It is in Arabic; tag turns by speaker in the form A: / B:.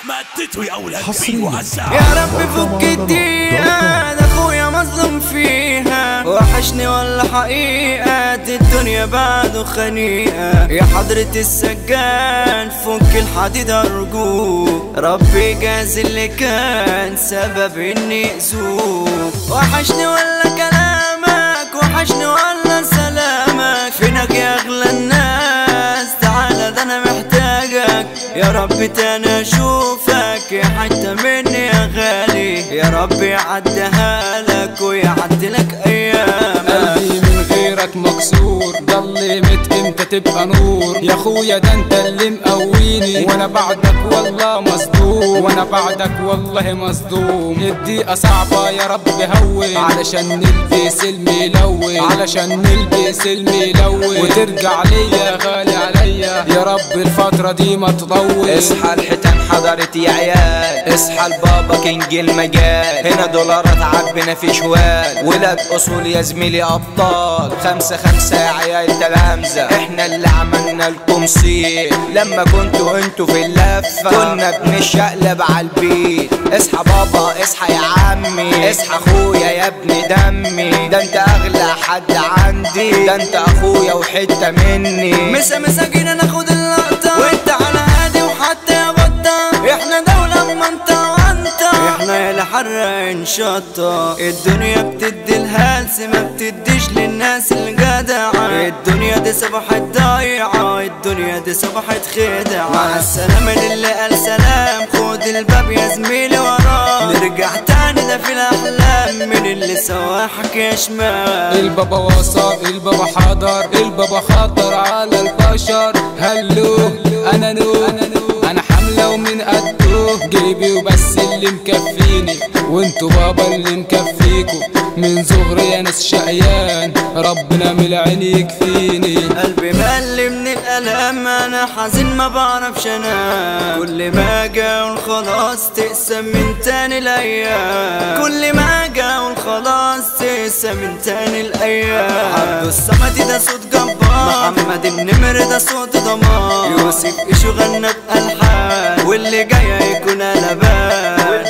A: مدته يا اولاد مين وعزها.
B: يا رب فك الدقيقة ده اخويا مظلوم فيها، وحشني ولا حقيقة الدنيا بعده خنيقة. يا حضرة السجان فك الحديد ارجوك، ربي جاز اللي كان سبب اني اذوك. وحشني ولا كلامك، وحشني ولا سلامك، فينك يا اغلى الناس تعالى ده انا محتاجك. يا رب تاني اشوفك يا حتة مني يا غالي، يا رب يعديها لك ويعدي لك ايامك.
C: قلبي من غيرك مكسور، ضلمت امتى تبقى نور يا خويا، ده انت اللي مقويني، وانا بعدك والله مصدوم، وانا بعدك والله مصدوم. الدقيقة صعبة يا رب هون، علشان نلبس الملون، علشان نلبس الملون، وترجع ليا غالي عليا يا رب الفترة دي ما تطول.
D: اصحى الحيتان حضرت يا عيال، اصحى البابا كينج المجال، هنا دولارات عبنا في شوال، ولاد اصول يا زميلي ابطال. 5-5 يا عيال تلامذة، احنا اللي عملنا لكم صيت، لما كنتوا انتوا في اللفة كنا بنشقلب عالبيت. اصحى بابا اصحى يا عمي، اصحى اخويا يا ابن دمي، ده انت اغلى حد عندي، ده انت اخويا وحتة مني.
B: مساكين ناخد اللقطة وانت على هادي وحتى يا بطة، احنا دولة ما انت وانت، احنا يا لحرة شطة. الدنيا بتدي الهلس ما بتديش للناس الجدعة، الدنيا دي صبحت ضايعة، الدنيا دي صبحت خدعة. مع السلامة للي قال سلام، خد الباب يا زميلي وراه، نرجع تاني ده في الاحلام من اللي سواحك يا شمال.
C: البابا وصل البابا حضر، البابا خطر على البشر. هلو انا انا حملة ومن قده جيبي وبس اللي مكفيني، وانتوا بابا اللي مكفيكوا. من صغري يا ناس شقيان، ربنا من العين يكفيني.
B: قلبي ملي من الالم انا حزين ما بعرفش انام، كل ما اجي اقول خلاص تقسم من تاني الايام، كل ما اجي اقول خلاص تقسم من تاني الايام. عبد الصمد ده صوت جبار، محمد النمر ده صوت دمار، يوسف ايشو غنى بألحان، واللي جاي هيكون قلبان.